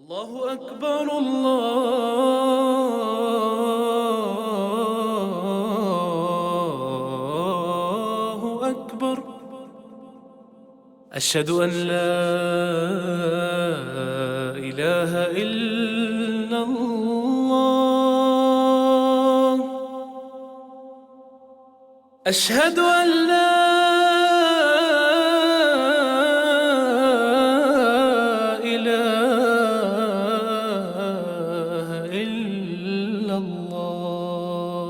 الله أكبر الله أكبر أشهد أن لا إله إلا الله أشهد أن لا إله إلا الله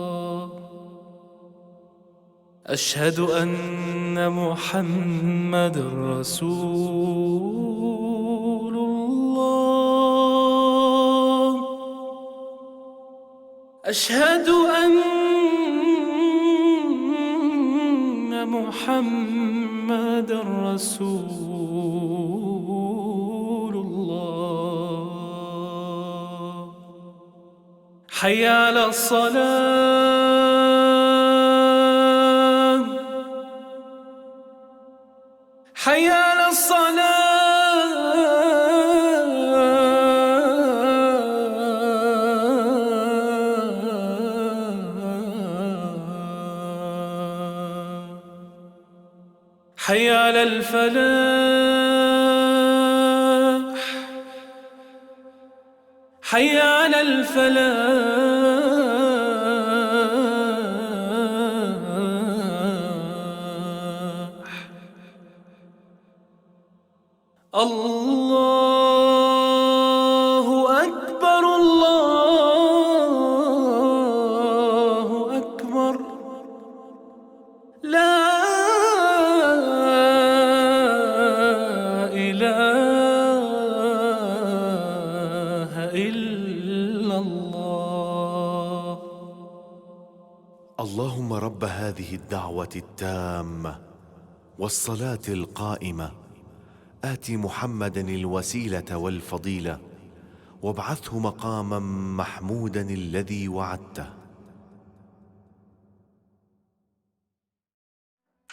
أشهد أن محمد رسول الله أشهد أن محمد رسول الله حي على الصلاة حي على الصلاة حي على الفلاح حي على الفلاح الله أكبر الله أكبر لا إله إلا الله. اللهم رب هذه الدعوة التامة والصلاة القائمة آت محمدا الوسيلة والفضيلة وابعثه مقاما محمودا الذي وعدته.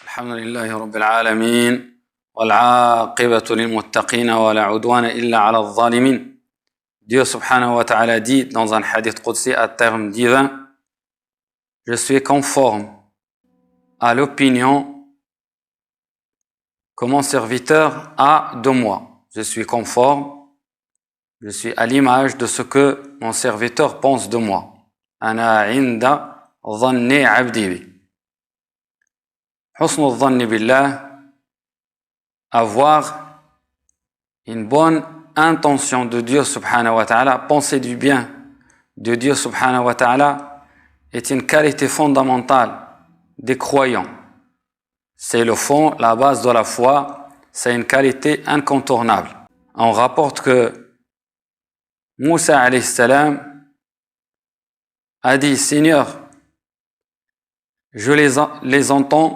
الحمد لله رب العالمين والعاقبة للمتقين ولا عدوان إلا على الظالمين. Dieu subhanahu wa ta'ala dit dans un hadith qudsi à terme divin: je suis conforme à l'opinion que mon serviteur a de moi. Je suis conforme, je suis à l'image de ce que mon serviteur pense de moi. Ana inda dhanni abdi bi. Husn al-dhanni billah, avoir une bonne intention de Dieu subhanahu wa ta'ala, penser du bien de Dieu subhanahu wa ta'ala est une qualité fondamentale des croyants. C'est le fond, la base de la foi, c'est une qualité incontournable. On rapporte que Moussa alayhi salam a dit: Seigneur, je les entends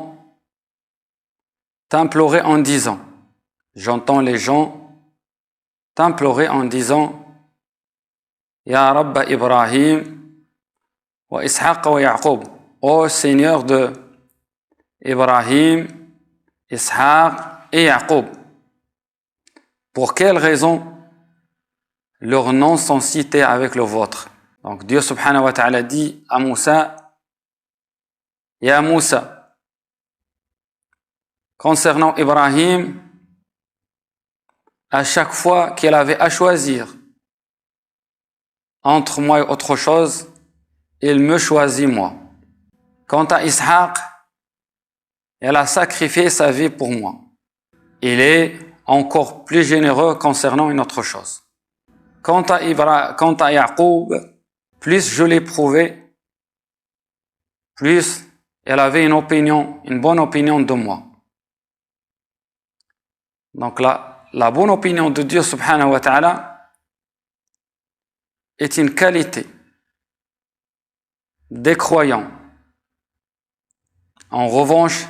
t'implorer en disant, j'entends les gens t'implorer en disant: Ya Rabba Ibrahim wa Ishaq wa Yaqub, ô Seigneur de Ibrahim, Ishaq et Yaqub. Pour quelle raison leurs noms sont cités avec le vôtre? Donc Dieu subhanahu wa ta'ala dit à Moussa: Ya Moussa, concernant Ibrahim, à chaque fois qu'il avait à choisir entre moi et autre chose, il me choisit moi. Quant à Ishaq, il a sacrifié sa vie pour moi. Il est encore plus généreux concernant une autre chose. Quant à Yaqub, plus je l'ai prouvé, plus il avait une bonne opinion de moi. Donc la bonne opinion de Dieu subhanahu wa ta'ala est une qualité des croyants. En revanche,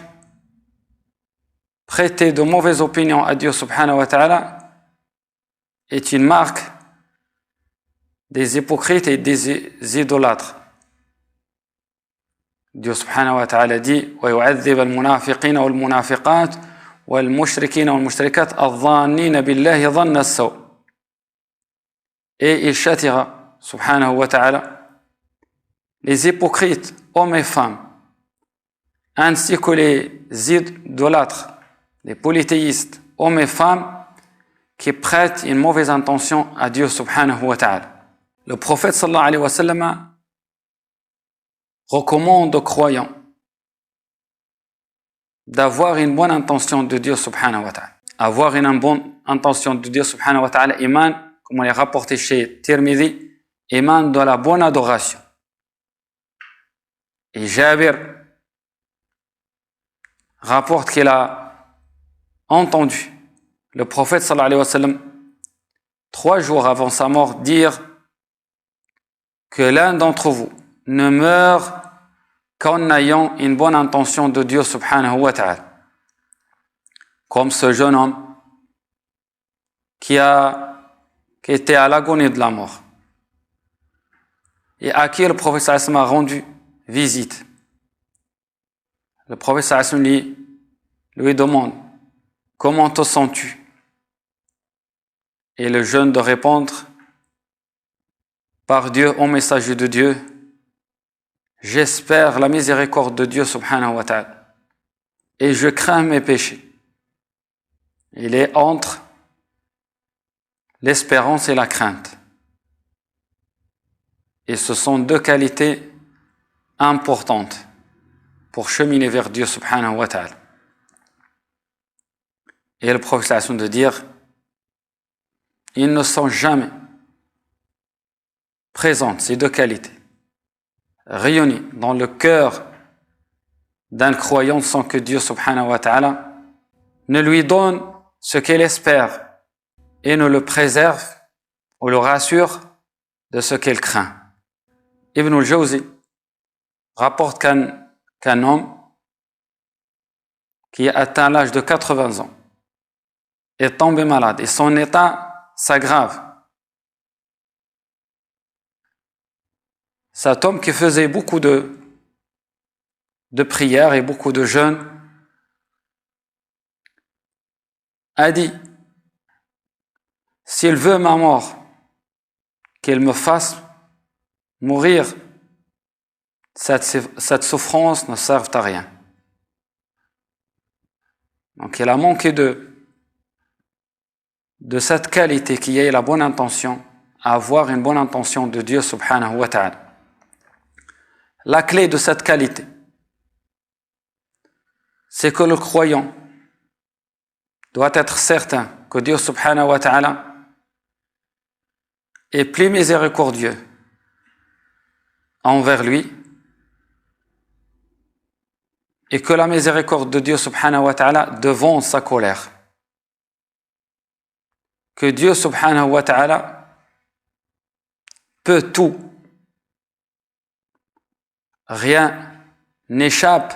prêter de mauvaises opinions à Dieu subhanahu wa ta'ala est une marque des hypocrites et des idolâtres. Dieu subhanahu wa ta'ala dit: وَيُعَذِّبَ الْمُنَافِقِينَ وَالْمُنَافِقَاتِ والمشركين والمشركات الظانين بالله ظن السوء. et il châtiera, subhanahu wa ta'ala, les hypocrites, hommes et femmes, ainsi que les idolâtres, les polythéistes, hommes et femmes, qui prêtent une mauvaise intention à Dieu subhanahu wa ta'ala. Le prophète sallallahu alayhi wa sallam recommande aux croyants d'avoir une bonne intention de Dieu subhanahu wa ta'ala. Avoir une bonne intention de Dieu subhanahu wa ta'ala émane, comme on est rapporté chez Tirmidhi, émane de la bonne adoration. Et Jabir rapporte qu'il a entendu le prophète sallallahu alayhi wa sallam 3 jours avant sa mort dire que l'un d'entre vous ne meurt qu'en ayant une bonne intention de Dieu subhanahu wa ta'ala. Comme ce jeune homme qui était à l'agonie de la mort et à qui le prophète sallallahu alayhi wa sallam a rendu visite. Le prophète sallallahu alayhi wa sallam lui demande: comment te sens-tu? Et le jeune de répondre: par Dieu, ô messager de Dieu, j'espère la miséricorde de Dieu subhanahu wa ta'ala et je crains mes péchés. Il est entre l'espérance et la crainte. Et ce sont 2 qualités importantes pour cheminer vers Dieu subhanahu wa ta'ala. Et le prophète sallallahu alayhi wa sallam de dire: ils ne sont jamais présentes, ces 2 qualités, réunies dans le cœur d'un croyant sans que Dieu subhanahu wa ta'ala ne lui donne ce qu'il espère et ne le préserve ou le rassure de ce qu'il craint. Ibn al-Jawzi rapporte qu'un homme qui a atteint l'âge de 80 ans est tombé malade et son état s'aggrave. Cet homme qui faisait beaucoup de prières et beaucoup de jeûnes a dit: s'il veut ma mort, qu'il me fasse mourir, cette souffrance ne sert à rien. Donc il a manqué de cette qualité qui est la bonne intention, à avoir une bonne intention de Dieu subhanahu wa ta'ala. La clé de cette qualité, c'est que le croyant doit être certain que Dieu subhanahu wa ta'ala est plus miséricordieux envers lui et que la miséricorde de Dieu subhanahu wa ta'ala devance sa colère. Que Dieu subhanahu wa ta'ala peut tout. Rien n'échappe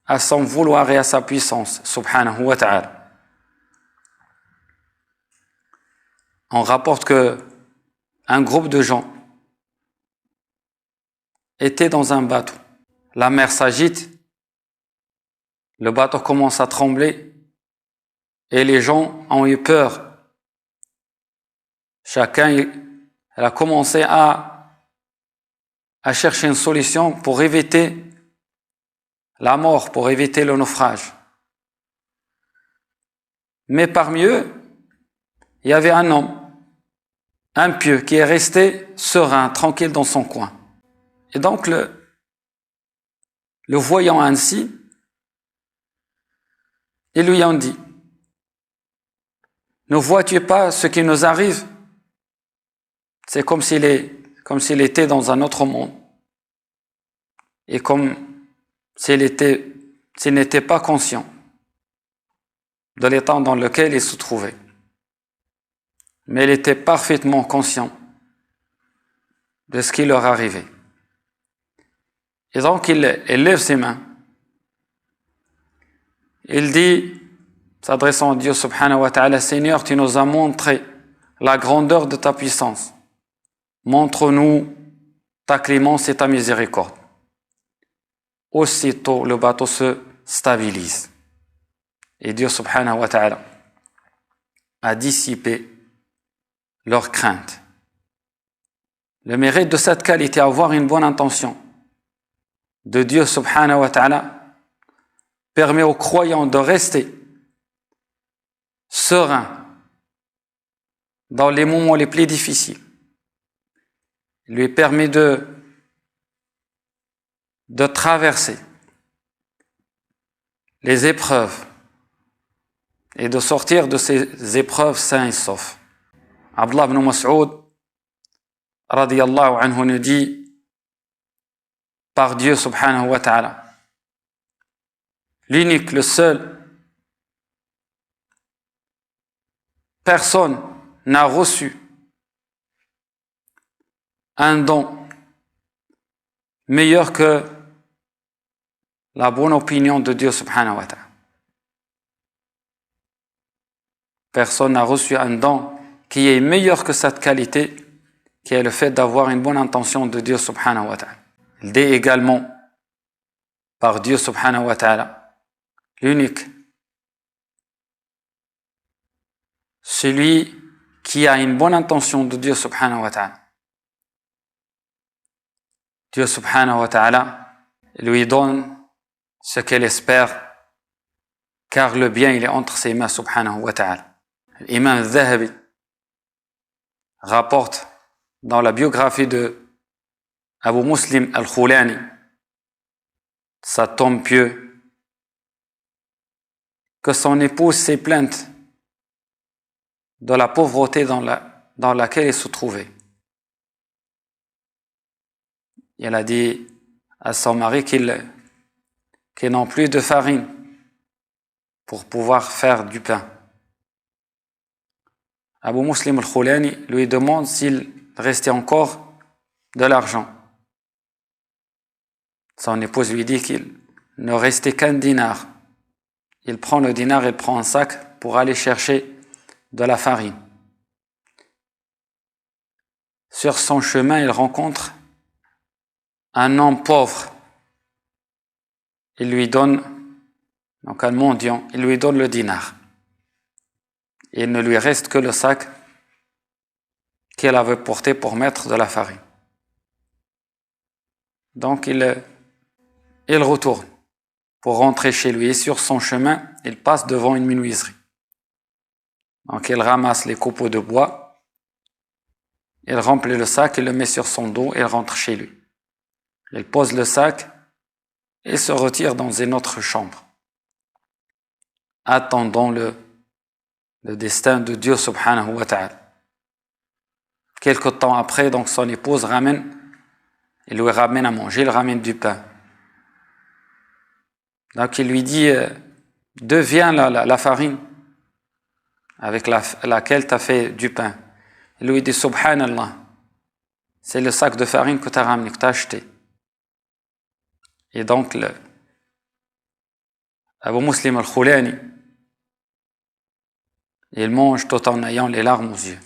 à son vouloir et à sa puissance, subhanahu wa ta'ala. On rapporte que un groupe de gens était dans un bateau. La mer s'agite, le bateau commence à trembler et les gens ont eu peur. Chacun a commencé à chercher une solution pour éviter la mort, pour éviter le naufrage. Mais parmi eux, il y avait un homme, un pieux, qui est resté serein, tranquille dans son coin. Et donc, le voyant ainsi, ils lui ont dit: ne vois-tu pas ce qui nous arrive? C'est comme s'il était dans un autre monde. Et comme s'il n'était pas conscient de l'état dans lequel il se trouvait. Mais il était parfaitement conscient de ce qui leur arrivait. Et donc il lève ses mains. Il dit, s'adressant à Dieu subhanahu wa ta'ala: Seigneur, tu nous as montré la grandeur de ta puissance. Montre-nous ta clémence et ta miséricorde. Aussitôt, le bateau se stabilise. Et Dieu subhanahu wa ta'ala a dissipé leur crainte Le mérite de cette qualité, avoir une bonne intention de Dieu subhanahu wa ta'ala, permet aux croyants de rester sereins dans les moments les plus difficiles. Il lui permet de traverser les épreuves et de sortir de ces épreuves sains et saufs. Abdullah ibn Mas'ud radiyallahu anhu nous dit, par Dieu subhanahu wa ta'ala, l'unique, le seul, personne n'a reçu un don meilleur que la bonne opinion de Dieu subhanahu wa ta'ala. Personne n'a reçu un don qui est meilleur que cette qualité, qui est le fait d'avoir une bonne intention de Dieu subhanahu wa ta'ala. Il dit également, par Dieu subhanahu wa ta'ala, l'unique, celui qui a une bonne intention de Dieu subhanahu wa ta'ala. Dieu subhanahu wa ta'ala lui donne ce qu'elle espère, car le bien il est entre ses mains subhanahu wa ta'ala. L'imam al-Zahabi rapporte dans la biographie de Abu Muslim al-Khulani, sa tombe pieux, que son épouse s'est plainte de la pauvreté dans laquelle elle se trouvait. Elle a dit à son mari qu'ils n'ont plus de farine pour pouvoir faire du pain. Abu Muslim al-Khulani lui demande s'il restait encore de l'argent. Son épouse lui dit qu'il ne restait qu'un dinar. Il prend le dinar, il prend un sac pour aller chercher de la farine. Sur son chemin, il rencontre un homme pauvre. Il lui donne, donc un mendiant, il lui donne le dinar. Il ne lui reste que le sac qu'elle avait porté pour mettre de la farine. Donc il retourne pour rentrer chez lui. Et sur son chemin, il passe devant une menuiserie. Donc il ramasse les copeaux de bois, il remplit le sac, il le met sur son dos et il rentre chez lui. Il pose le sac et se retire dans une autre chambre, attendant le destin de Dieu subhanahu wa ta'ala. Quelque temps après, donc son épouse il lui ramène à manger, il ramène du pain. Donc il lui dit, deviens la farine avec laquelle tu as fait du pain. Il lui dit, subhanallah, c'est le sac de farine que tu as ramené, que tu as acheté. Et donc, Abu Muslim al-Khulani, il mange tout en ayant les larmes aux yeux.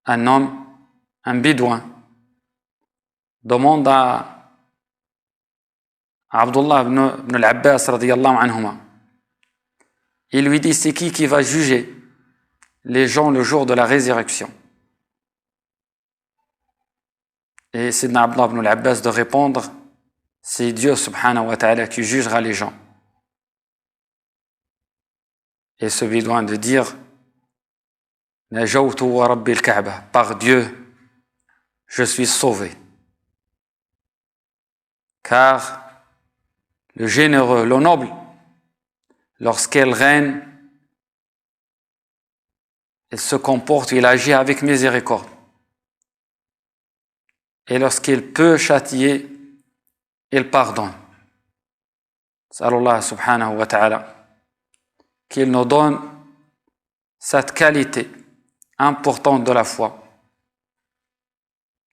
Un homme, un bédouin, demande à Abdullah ibn al-Abbas radiyallahu anhuma. Il lui dit, c'est qui va juger les gens le jour de la résurrection? Et c'est Abdullah ibn al-Abbas de répondre, c'est Dieu subhanahu wa ta'ala qui jugera les gens. Et ce bédouin de dire, Najawtu wa rabbi al-Kaaba, par Dieu, je suis sauvé. Car le généreux, le noble, lorsqu'elle règne, il se comporte, il agit avec miséricorde. Et lorsqu'il peut châtier, il pardonne. Sallallahu subhanahu wa ta'ala qu'il nous donne cette qualité importante de la foi,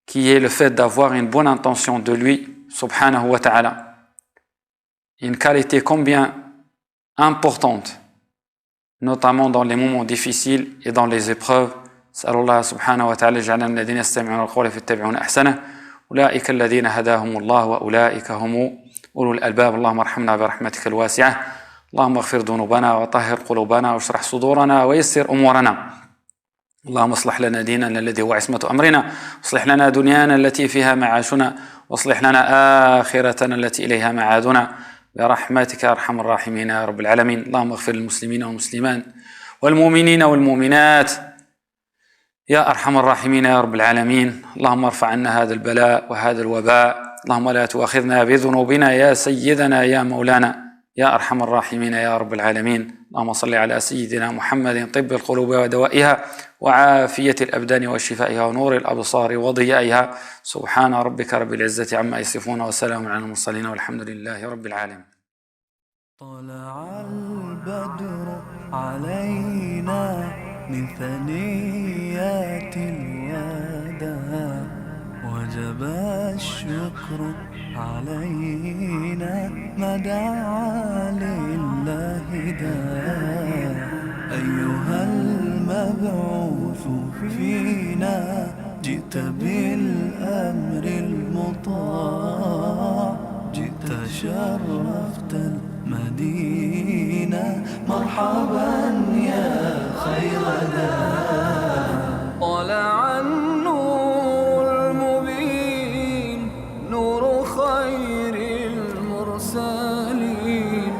qui est le fait d'avoir une bonne intention de lui, subhanahu wa ta'ala. Une qualité combien importante, notamment dans les moments difficiles et dans les épreuves. نسأل الله سبحانه وتعالى يجعلنا من الذين يستمعون القول فيتبعون أحسنه أولئك الذين هداهم الله وأولئك هم أولو الألباب اللهم ارحمنا برحمتك الواسعة اللهم اغفر ذنوبنا وطهر قلوبنا واشرح صدورنا ويسر أمورنا اللهم اصلح لنا ديننا الذي هو عصمة أمرنا، واصلح لنا دنيانا التي فيها معاشنا، واصلح لنا آخرتنا التي إليها معادنا، برحمتك يا أرحم الراحمين يا رب العالمين. اللهم اغفر للمسلمين والمسلمات والمؤمنين والمؤمنات يا أرحم الراحمين يا رب العالمين. اللهم ارفع عنا هذا البلاء وهذا الوباء. اللهم لا تؤاخذنا بذنوبنا يا سيدنا يا مولانا يا أرحم الراحمين يا رب العالمين. اللهم صل على سيدنا محمد طب القلوب ودوائها وعافية الأبدان وشفائها ونور الأبصار وضيائها. سبحان ربك رب العزة عما يصفون وسلام على المرسلين والحمد لله رب العالمين. طلع البدر علينا من ثنيات الوداع، وجب الشكر علينا ما دعا لله داع. أيها المبعوث فينا جئت بالأمر المطاع، جئت شرفت المدينة مرحبا يا خير داع. طلع النور المبين نور خير المرسلين،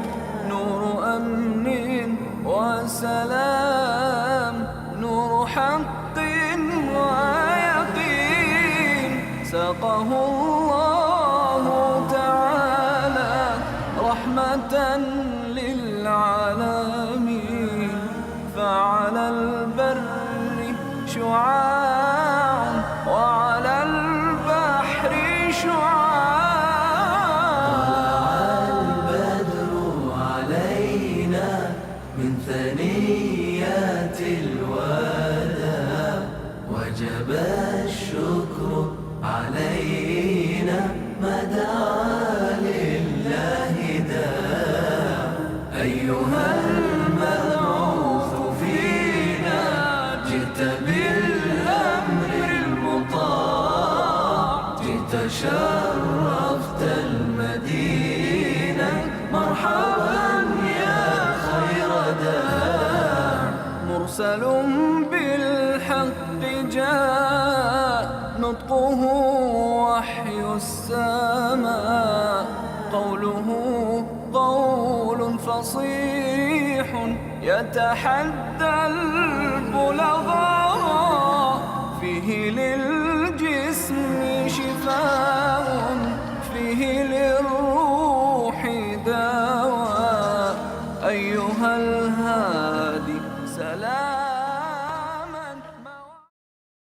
نور أمن وسلام، نور حق ويقين، سقه الله تعالى رحمة للعالمين. فعلى البر شعاع وعلى البحر شعاع. طلع البدر علينا من ثنيات الوداع، وجب الشكر علينا ما دعا لله داع. أيها المبعوث فينا جئت بالأمر المطاع، جئت شرفت المدينة مرحبا يا خير داع. مرسل بالحق جاء نطقه وحي السماء، قوله قول فصيح يتحدى البلغاء، فيه للجسم شفاء، فيه للروح دواء. أيها الهادي سلام.